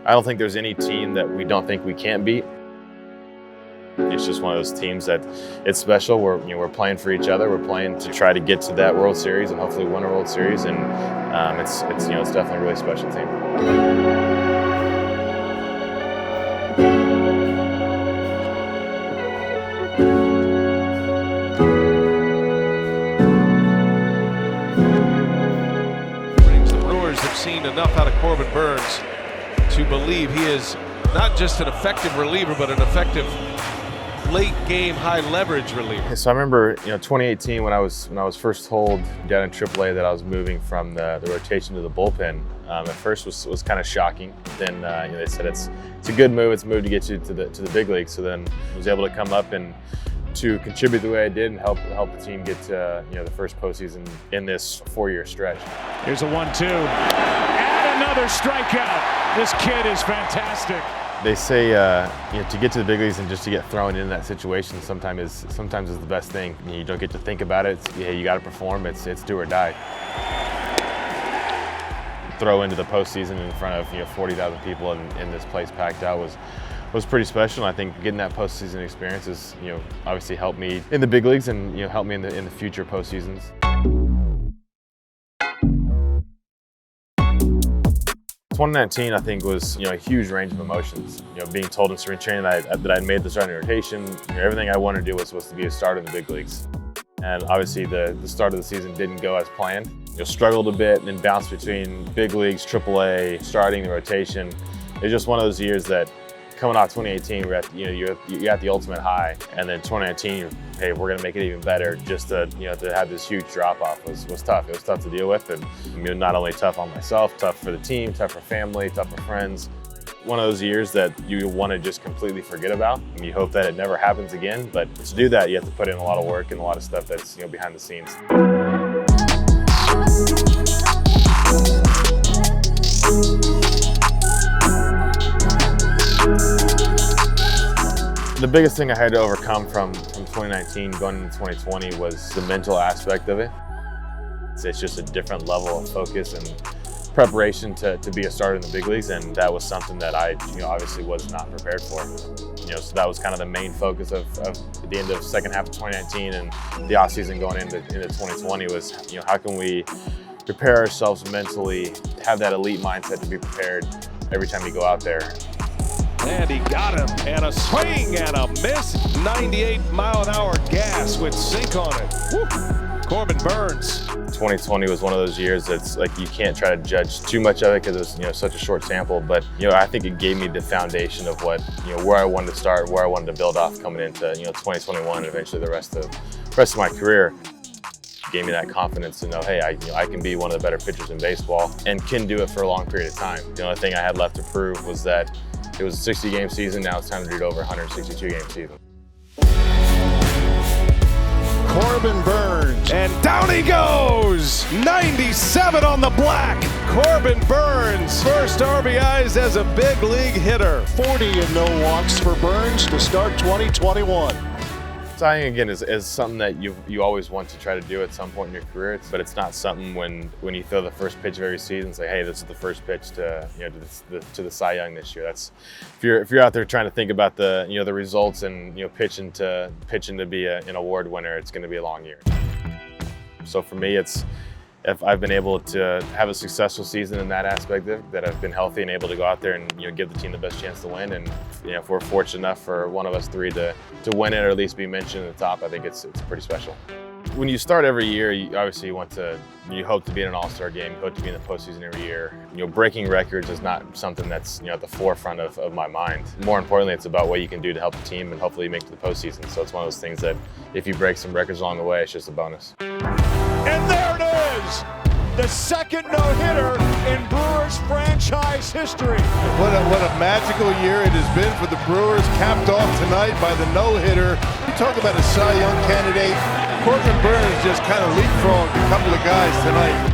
I don't think there's any team that we don't think we can't beat. It's just one of those teams that it's special. We're playing for each other. We're playing to try to get to that World Series and hopefully win a World Series. And it's definitely a really special team. The Brewers have seen enough out of Corbin Burnes to believe he is not just an effective reliever, but an effective late game, high leverage reliever. So I remember, 2018 when I was first told down in AAA that I was moving from the rotation to the bullpen. At first was kind of shocking. Then they said it's a good move. It's a move to get you to the big leagues. So then I was able to come up and to contribute the way I did and help the team get to the first postseason in this 4-year stretch. Here's a 1-2 and another strikeout. This kid is fantastic. They say to get to the big leagues and just to get thrown in that situation sometimes is the best thing. You don't get to think about it. You got to perform. It's do or die. Throw into the postseason in front of 40,000 people in this place packed out was pretty special. And I think getting that postseason experience has obviously helped me in the big leagues and helped me in the future postseasons. 2019, I think, was a huge range of emotions. Being told in spring training that I'd made the starting rotation, everything I wanted to do was supposed to be a starter in the big leagues. And obviously, the start of the season didn't go as planned. Struggled a bit and then bounced between big leagues, AAA, starting the rotation. It's just one of those years that, coming off 2018, you're at the ultimate high, and then 2019, hey, we're gonna make it even better. Just to have this huge drop off was tough. It was tough to deal with, and not only tough on myself, tough for the team, tough for family, tough for friends. One of those years that you want to just completely forget about, and you hope that it never happens again. But to do that, you have to put in a lot of work and a lot of stuff that's behind the scenes. The biggest thing I had to overcome from 2019 going into 2020 was the mental aspect of it. It's just a different level of focus and preparation to be a starter in the big leagues, and that was something that I obviously was not prepared for. So that was kind of the main focus of the end of second half of 2019 and the offseason going into 2020 was how can we prepare ourselves mentally, have that elite mindset to be prepared every time you go out there. And he got him, and a swing and a miss. 98-mile-an-hour gas with sink on it. Woo. Corbin Burnes. 2020 was one of those years that's like you can't try to judge too much of it because it was such a short sample. But I think it gave me the foundation of what where I wanted to start, where I wanted to build off coming into 2021 and eventually the rest of my career. Gave me that confidence to know, hey, I can be one of the better pitchers in baseball and can do it for a long period of time. The only thing I had left to prove was that it was a 60-game season. Now it's time to do it over a 162-game season. Corbin Burnes, and down he goes! 97 on the black. Corbin Burnes, first RBIs as a big league hitter. 40 and no walks for Burnes to start 2021. Tying again is something that you always want to try to do at some point in your career, but it's not something when you throw the first pitch of every season and say, hey, this is the first pitch to to the Cy Young this year. That's if you're out there trying to think about the the results and pitching to be an award winner, it's going to be a long year. So for me, it's if I've been able to have a successful season in that aspect of it, that I've been healthy and able to go out there and give the team the best chance to win, and if we're fortunate enough for one of us three to win it or at least be mentioned at the top, I think it's pretty special. When you start every year, you obviously you hope to be in an all-star game, you hope to be in the postseason every year. Breaking records is not something that's at the forefront of my mind. More importantly, it's about what you can do to help the team and hopefully make it to the postseason. So it's one of those things that if you break some records along the way, it's just a bonus. And there it is, the second no-hitter in Brewers franchise history. What a magical year it has been for the Brewers, capped off tonight by the no-hitter. You talk about a Cy Young candidate. Corbin Burnes just kind of leapfrogged a couple of guys tonight.